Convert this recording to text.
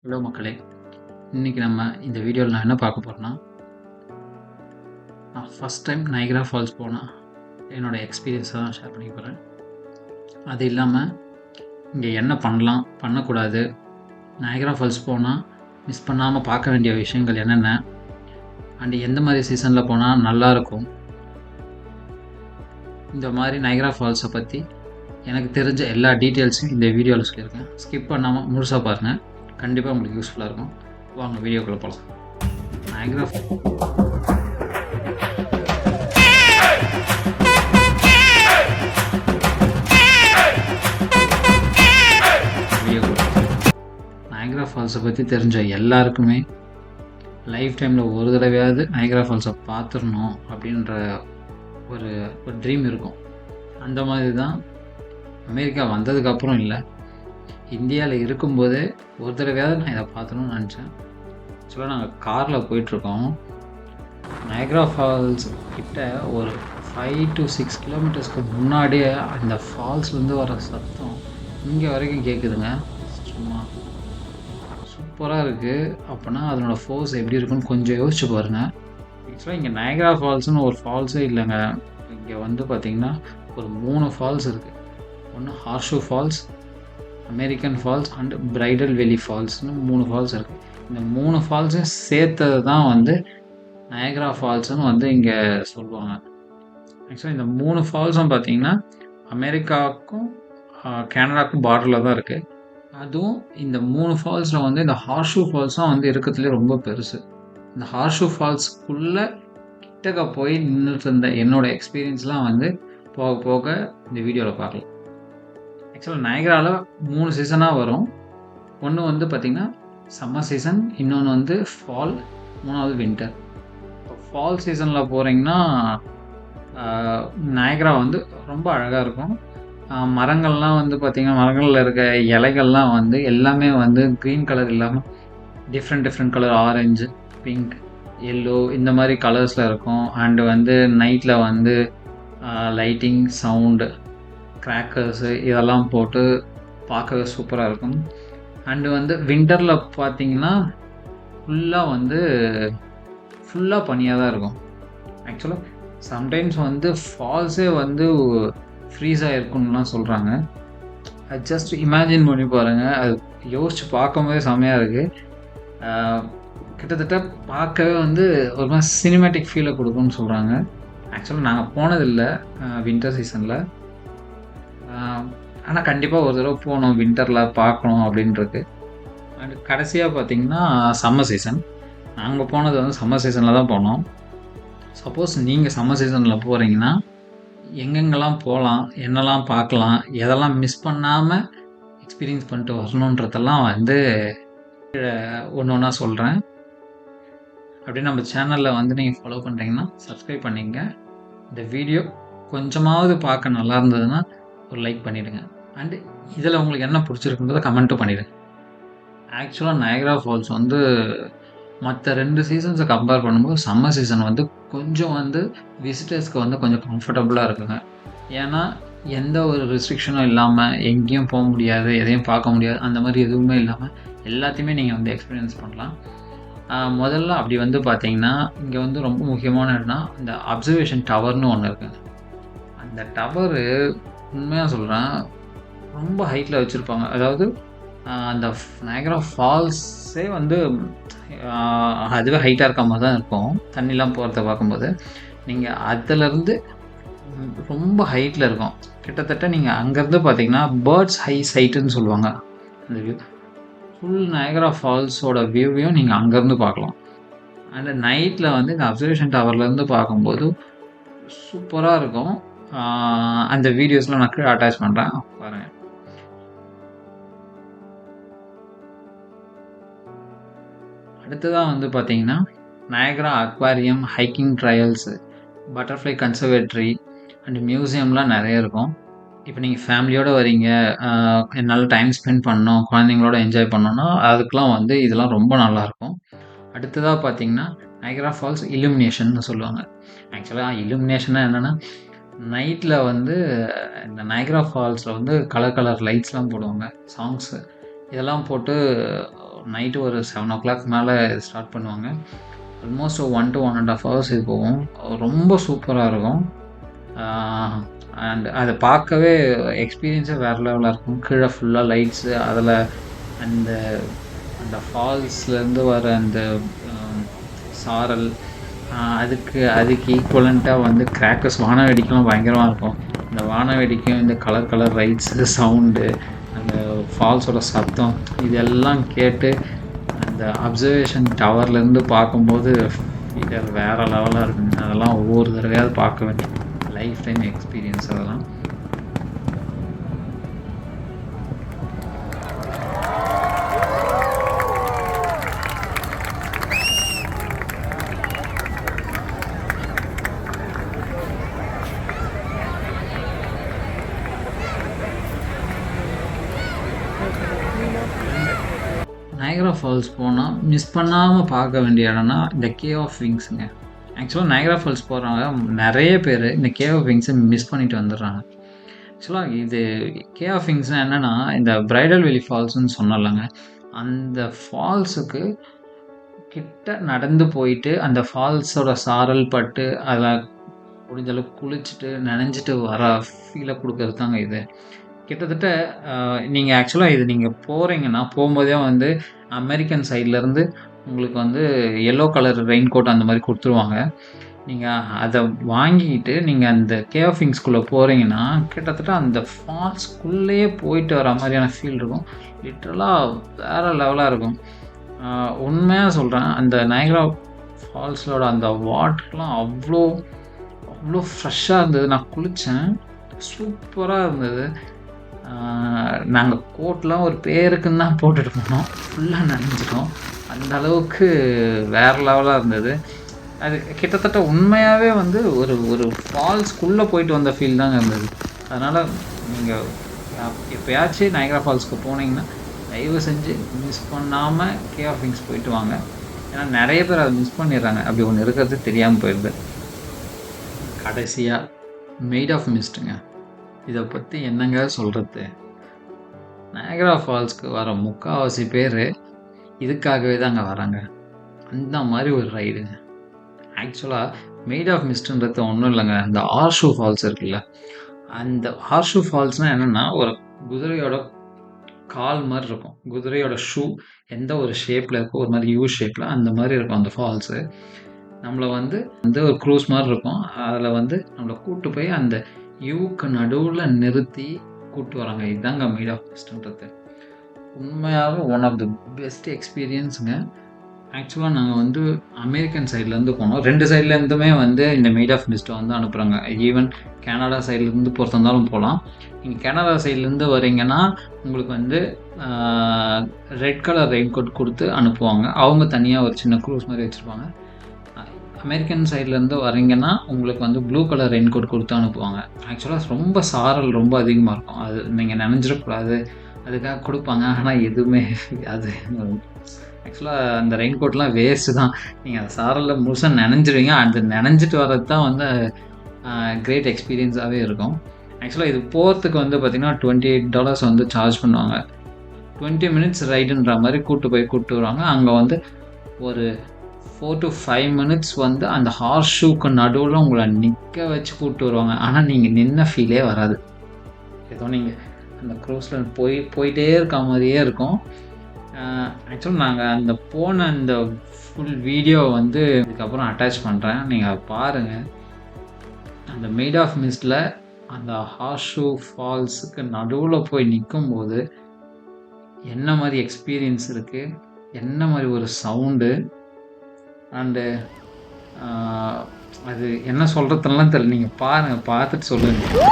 Hello மக்களே! இன்றைக்கி நம்ம இந்த வீடியோவில் நான் என்ன பார்க்க போகிறேன்னா, நான் ஃபஸ்ட் டைம் நையக்ரா ஃபால்ஸ் போனேன். என்னோடய எக்ஸ்பீரியன்ஸை தான் ஷேர் பண்ணிக்க போகிறேன். அது இல்லாமல் இங்கே என்ன பண்ணலாம், பண்ணக்கூடாது, நையக்ரா ஃபால்ஸ் போனால் மிஸ் பண்ணாமல் பார்க்க வேண்டிய விஷயங்கள் என்னென்ன, அண்ட் எந்த மாதிரி சீசனில் போனால் நல்லாயிருக்கும், இந்த மாதிரி நையக்ரா ஃபால்ஸை பற்றி எனக்கு தெரிஞ்ச எல்லா டீட்டெயில்ஸும் இந்த வீடியோவில் சொல்லியிருக்கேன். ஸ்கிப் பண்ணாமல் முழுசாக பாருங்கள். கண்டிப்பாக உங்களுக்கு யூஸ்ஃபுல்லாக இருக்கும். வாங்க வீடியோக்குள்ளே போகலாம். நையக்ரா நையக்ரா ஃபால்ஸை பற்றி தெரிஞ்ச எல்லாருக்குமே லைஃப் டைமில் ஒரு தடவையாவது நையக்ரா ஃபால்ஸை பார்த்துடணும் அப்படின்ற ஒரு ட்ரீம் இருக்கும். அந்த மாதிரி தான் அமெரிக்கா வந்ததுக்கப்புறம் இல்லை, இந்தியாவில் இருக்கும்போதே ஒரு தடவையாவது நான் இதை பார்த்துணுன்னு நினச்சேன். ஆக்சுவலாக நாங்கள் காரில் போயிட்டுருக்கோம். நையக்ரா ஃபால்ஸ் கிட்ட ஒரு 5 to 6 கிலோமீட்டர்ஸ்க்கு முன்னாடியே அந்த ஃபால்ஸ்லேருந்து வர சத்தம் இங்கே வரைக்கும் கேட்குதுங்க. சும்மா சூப்பராக இருக்குது. அப்போனா அதனோடய ஃபோர்ஸ் எப்படி இருக்குன்னு கொஞ்சம் யோசிச்சு பாருங்கள். ஆக்சுவலாக இங்கே நையக்ரா ஃபால்ஸ்னு ஒரு ஃபால்ஸே இல்லைங்க. இங்கே வந்து பார்த்திங்கன்னா ஒரு 3 ஃபால்ஸ் இருக்குது. ஒன்று horseshoe falls, American falls and bridal valley ஃபால்ஸ்னு 3 ஃபால்ஸ் இருக்குது. இந்த 3 ஃபால்ஸையும் சேர்த்தது தான் வந்து நையக்ரா ஃபால்ஸ்னு வந்து இங்கே சொல்லுவாங்க. ஆக்சுவலாக இந்த 3 ஃபால்ஸும் பார்த்திங்கன்னா அமெரிக்காவுக்கும் கனடாவுக்கும் பார்டரில் தான் இருக்குது. அதுவும் இந்த 3 ஃபால்ஸில் வந்து இந்த ஹார்ஷூ ஃபால்ஸ் தான் வந்து இருக்கிறதுலே ரொம்ப பெருசு. இந்த ஹார்ஷூ ஃபால்ஸ்க்குள்ளே கிட்டக்க போய் நின்றுட்டு இருந்த என்னோடய எக்ஸ்பீரியன்ஸ்லாம் வந்து போக போக இந்த வீடியோவில் பார்க்கலாம். ஆக்சுவலாக நையக்ராவில் 3 சீசனாக வரும். ஒன்று வந்து பார்த்திங்கன்னா சம்மர் சீசன், இன்னொன்று வந்து ஃபால், 3வது வின்டர். இப்போ ஃபால் சீசனில் போகிறீங்கன்னா நையக்ரா வந்து ரொம்ப அழகாக இருக்கும். மரங்கள்லாம் வந்து பார்த்திங்கன்னா மரங்களில் இருக்க இலைகள்லாம் வந்து எல்லாமே வந்து க்ரீன் கலர் இல்லாமல் different colour, orange, pink, yellow இந்த மாதிரி கலர்ஸில் இருக்கும். அண்டு வந்து நைட்டில் வந்து லைட்டிங், சவுண்டு, கிராக்கர்ஸு இதெல்லாம் போட்டு பார்க்கவே சூப்பராக இருக்கும். அண்டு வந்து வின்டரில் பார்த்திங்கன்னா ஃபுல்லாக பனியாக தான் இருக்கும். ஆக்சுவலாக சம்டைம்ஸ் வந்து ஃபால்ஸே வந்து ஃப்ரீஸ் ஆகிருக்குன்னுலாம் சொல்கிறாங்க. அது ஜஸ்ட் இமேஜின் பண்ணி பாருங்கள். அது யோசித்து பார்க்கும்போதே செம்மையாக இருக்குது. கிட்டத்தட்ட பார்க்கவே வந்து ஒரு மாதிரி சினிமேட்டிக் ஃபீலை கொடுக்குன்னு சொல்கிறாங்க. ஆக்சுவலாக நாங்கள் போனதில்லை வின்டர் சீசனில். ஆனால் கண்டிப்பாக ஒரு தடவை போகணும், வின்டரில் பார்க்கணும் அப்படின்றது. அண்ட் கடைசியாக பார்த்திங்கன்னா சம்மர் சீசன். நாங்கள் போனது வந்து சம்மர் சீசனில் தான் போனோம். சப்போஸ் நீங்கள் சம்மர் சீசனில் போகிறீங்கன்னா எங்கெங்கெல்லாம் போகலாம், என்னெல்லாம் பார்க்கலாம், எதெல்லாம் மிஸ் பண்ணாமல் எக்ஸ்பீரியன்ஸ் பண்ணிட்டு வரணுன்றதெல்லாம் வந்து ஒன்று ஒன்றா சொல்கிறேன். அப்படியே நம்ம சேனலில் வந்து நீங்கள் ஃபாலோ பண்ணுறீங்கன்னா சப்ஸ்கிரைப் பண்ணிங்க. இந்த வீடியோ கொஞ்சமாவது பார்க்க நல்லா இருந்ததுன்னா ஒரு லைக் பண்ணிவிடுங்க. அண்டு இதில் உங்களுக்கு என்ன பிடிச்சிருக்குன்றதை கமெண்ட்டும் பண்ணிவிடுங்க. ஆக்சுவலாக நையக்ரா ஃபால்ஸ் வந்து மற்ற 2 சீசன்ஸை கம்பேர் பண்ணும்போது சம்மர் சீசன் வந்து கொஞ்சம் வந்து விசிட்டர்ஸ்க்கு வந்து கொஞ்சம் கம்ஃபர்டபுளாக இருக்குங்க. ஏன்னா எந்த ஒரு ரெஸ்ட்ரிக்ஷனும் இல்லாமல் எங்கேயும் போக முடியாது, எதையும் பார்க்க முடியாது, அந்த மாதிரி எதுவுமே இல்லாமல் எல்லாத்தையுமே நீங்கள் வந்து எக்ஸ்பீரியன்ஸ் பண்ணலாம். முதல்ல அப்படி வந்து பார்த்திங்கன்னா இங்கே வந்து ரொம்ப முக்கியமான இடம்னா இந்த அப்சர்வேஷன் டவர்னு ஒன்று இருக்குங்க. அந்த டவரு உண்மையாக சொல்கிறேன் ரொம்ப ஹைட்டில் வச்சுருப்பாங்க. அதாவது அந்த நையக்ரா ஃபால்ஸே வந்து அதுவே ஹைட்டாக இருக்க மாதிரி தான் இருக்கும். தண்ணிலாம் போகிறத பார்க்கும்போது நீங்கள் அதிலேருந்து ரொம்ப ஹைட்டில் இருக்கும். கிட்டத்தட்ட நீங்கள் அங்கேருந்து பார்த்தீங்கன்னா பேர்ட்ஸ் ஹை சைட்டுன்னு சொல்லுவாங்க. அந்த வியூ ஃபுல் நையக்ரா ஃபால்ஸோட வியூவையும் நீங்கள் அங்கேருந்து பார்க்கலாம். அண்ட் நைட்டில் வந்து இந்த அப்சர்வேஷன் டவர்லேருந்து பார்க்கும்போது சூப்பராக இருக்கும். அந்த வீடியோஸ்லாம் நான் கீழே அட்டாச் பண்ணுறேன், பாருங்கள். அடுத்ததாக வந்து பார்த்திங்கன்னா Niagara aquarium, hiking trails, butterfly conservatory and மியூசியம்லாம் நிறைய இருக்கும். இப்போ நீங்கள் ஃபேமிலியோடு வரீங்க, என்னால் டைம் ஸ்பெண்ட் பண்ணணும், குழந்தைங்களோட என்ஜாய் பண்ணணுன்னா அதுக்கெலாம் வந்து இதெல்லாம் ரொம்ப நல்லாயிருக்கும். அடுத்ததாக பார்த்திங்கன்னா நையக்ரா ஃபால்ஸ் இல்லுமினேஷன்னு சொல்லுவாங்க. ஆக்சுவலாக இல்லுமினேஷனாக என்னென்னா நைட்டில் வந்து இந்த நையக்ரா ஃபால்ஸில் வந்து கலர் லைட்ஸ்லாம் போடுவாங்க, சாங்ஸு இதெல்லாம் போட்டு நைட்டு ஒரு 7:00 மேலே ஸ்டார்ட் பண்ணுவாங்க. ஆல்மோஸ்ட் 1 to 1 1/2 ஹவர்ஸ் இது போகும். ரொம்ப சூப்பரா இருக்கும். அண்ட் அதை பார்க்கவே எக்ஸ்பீரியன்ஸே வேறு லெவலாக இருக்கும். கீழே ஃபுல்லாக லைட்ஸு, அதில் அந்த அந்த ஃபால்ஸ்லேருந்து வர அந்த சாரல், அதுக்கு ஈக்குவலண்ட்டாக வந்து கிராக்கர்ஸ், வான வெடிக்கலாம் பயங்கரமாக இருக்கும். இந்த வான வெடிக்கும், இந்த கலர் கலர் லைட்ஸு, சவுண்டு, அந்த ஃபால்ஸோட சத்தம், இதெல்லாம் கேட்டு அந்த அப்சர்வேஷன் டவர்லேருந்து பார்க்கும்போது இது வேறு லெவலாக இருக்குங்க. அதெல்லாம் ஒவ்வொரு தடவையாவது பார்க்க வேண்டிய லைஃப் டைம் எக்ஸ்பீரியன்ஸ் அதெல்லாம். நயகரா ஃபால்ஸ் போனால் மிஸ் பண்ணாமல் பார்க்க வேண்டிய இடம்னா இந்த கேவ் ஆஃப் விங்ஸுங்க. ஆக்சுவலாக நயகரா ஃபால்ஸ் போகிறவங்க நிறைய பேர் இந்த கேவ் ஆஃப் விங்ஸை மிஸ் பண்ணிட்டு வந்துடுறாங்க. ஆக்சுவலாக இது கேவ் ஆஃப் விங்ஸ்னால் என்னென்னா, இந்த பிரைடல் வேலி ஃபால்ஸ்னு சொன்னலங்க, அந்த ஃபால்ஸுக்கு கிட்ட நடந்து போயிட்டு அந்த ஃபால்ஸோட சாரல் பட்டு அதில் முடிஞ்சளவுக்கு குளிச்சுட்டு நனைஞ்சிட்டு வர ஃபீலை கொடுக்கறது தாங்க இது. கிட்டத்தட்ட நீங்கள் ஆக்சுவலாக இது நீங்கள் போகிறீங்கன்னா, போகும்போதே வந்து அமெரிக்கன் சைட்லேருந்து உங்களுக்கு வந்து எல்லோ கலர் ரெயின் கோட் அந்த மாதிரி கொடுத்துருவாங்க. நீங்கள் அதை வாங்கிக்கிட்டு நீங்கள் அந்த கேவ் ஆஃப் விங்ஸ்குள்ளே போகிறீங்கன்னா, கிட்டத்தட்ட அந்த ஃபால்ஸ்குள்ளேயே போயிட்டு வர மாதிரியான ஃபீல் இருக்கும். லிட்ரலாக வேறு லெவலாக இருக்கும். உண்மையாக சொல்கிறேன், அந்த நயகரா ஃபால்ஸோட அந்த வாட்டர்லாம் அவ்வளோ அவ்வளோ ஃப்ரெஷ்ஷாக இருந்தது. நான் குளித்தேன், சூப்பராக இருந்தது. நாங்கள் கோட்லாம் ஒரு பேருக்குன்னு தான் போட்டுட்டு போனோம், ஃபுல்லாக நனைஞ்சிட்டோம். அந்த அளவுக்கு வேறு லெவலாக இருந்தது. அது கிட்டத்தட்ட உண்மையாகவே வந்து ஒரு ஒரு ஃபால்ஸ்குள்ளே போயிட்டு வந்த ஃபீல் தாங்க இருந்தது. அதனால் நீங்கள் எப்போயாச்சும் நயகரா ஃபால்ஸ்க்கு போனீங்கன்னா தயவு செஞ்சு மிஸ் பண்ணாமல் கேவ் ஆஃப் விங்ஸ் போயிட்டு வாங்க. ஏன்னா நிறைய பேர் அதை மிஸ் பண்ணிடுறாங்க, அப்படி ஒன்று இருக்கிறது தெரியாமல் போயிடுது. கடைசியாக மேட் ஆஃப் மிஸ்ட்டுங்க. இதை பற்றி என்னங்க சொல்கிறது? நயகரா ஃபால்ஸ்க்கு வர முக்கால்வாசி பேர் இதுக்காகவே தாங்க வராங்க. அந்த மாதிரி ஒரு ரைடுங்க. ஆக்சுவலாக மேட் ஆஃப் மிஸ்ட்ன்றது ஒன்றும் இல்லைங்க, இந்த ஹார்ஷூ ஃபால்ஸ் இருக்குல்ல, அந்த ஹார்ஷூ ஃபால்ஸ்னால் என்னென்னா, ஒரு குதிரையோட கால் மாதிரி இருக்கும். குதிரையோட ஷூ எந்த ஒரு ஷேப்பில் இருக்கும், ஒரு மாதிரி யூ ஷேப்பில் அந்த மாதிரி இருக்கும் அந்த ஃபால்ஸு. நம்மளை வந்து ஒரு க்ரூஸ் மாதிரி இருக்கும். அதில் வந்து நம்மளை கூப்பிட்டு போய் அந்த யூக்கு நடுவில் நிறுத்தி கூப்பிட்டு வராங்க. இதுதாங்க மேட் ஆஃப் மிஸ்ட்ன்றது. உண்மையாகவே ஒன் ஆஃப் த பெஸ்ட் எக்ஸ்பீரியன்ஸுங்க. ஆக்சுவலாக நாங்கள் வந்து அமெரிக்கன் சைட்லேருந்து போனோம். 2 சைட்லேருந்துமே வந்து இந்த மேட் ஆஃப் மிஸ்ட்டை வந்து அனுப்புகிறாங்க. ஈவன் கனடா சைட்லேருந்து பொறுத்திருந்தாலும் போகலாம். நீங்கள் கனடா சைட்லேருந்து வரீங்கன்னா உங்களுக்கு வந்து ரெட் கலர் ரெயின் கோட் கொடுத்து அனுப்புவாங்க. அவங்க தனியாக ஒரு சின்ன க்ரூஸ் மாதிரி வச்சுருப்பாங்க. அமெரிக்கன் சைட்லேருந்து வரீங்கன்னா உங்களுக்கு வந்து ப்ளூ கலர் ரெயின் கோட் கொடுத்து அனுப்புவாங்க. ஆக்சுவலாக ரொம்ப சாரல் ரொம்ப அதிகமாக இருக்கும். அது நீங்கள் நனைஞ்சிடக்கூடாது அதுக்காக கொடுப்பாங்க. ஆனால் எதுவுமே அது ஆக்சுவலாக அந்த ரெயின் கோட்லாம் வேஸ்ட்டு தான். நீங்கள் அந்த சாரலில் முழுசாக நனைஞ்சிடுவீங்க. அந்த நனைஞ்சிட்டு வர்றது தான் வந்து கிரேட் எக்ஸ்பீரியன்ஸாகவே இருக்கும். ஆக்சுவலாக இது போகிறதுக்கு வந்து பார்த்திங்கன்னா $28 வந்து சார்ஜ் பண்ணுவாங்க. 20 மினிட்ஸ் ரைடுன்ற மாதிரி கூப்பிட்டு வருவாங்க. அங்கே வந்து ஒரு 4 to 5 மினிட்ஸ் வந்து அந்த ஹார்ஸ் ஷூக்கு நடுவில் உங்களை நிற்க வச்சு கூப்பிட்டு வருவாங்க. ஆனால் நீங்கள் நின்ன ஃபீலே வராது. ஏதோ நீங்கள் அந்த க்ரூஸில் போயிட்டே இருக்க மாதிரியே இருக்கும். ஆக்சுவலாக நாங்கள் அந்த போன அந்த ஃபுல் வீடியோ வந்து இதுக்கப்புறம் அட்டாச் பண்ணுறேன், நீங்கள் பாருங்கள். அந்த மேட் ஆஃப் மிஸ்ட்டில் அந்த ஹார்ஷூ ஃபால்ஸுக்கு நடுவில் போய் நிற்கும்போது என்ன மாதிரி எக்ஸ்பீரியன்ஸ் இருக்குது, என்ன மாதிரி ஒரு சவுண்டு, அண்டு அது என்ன சொல்கிறதுலாம் தெரியல. நீங்கள் பாருங்கள், பார்த்துட்டு சொல்லுங்கள்.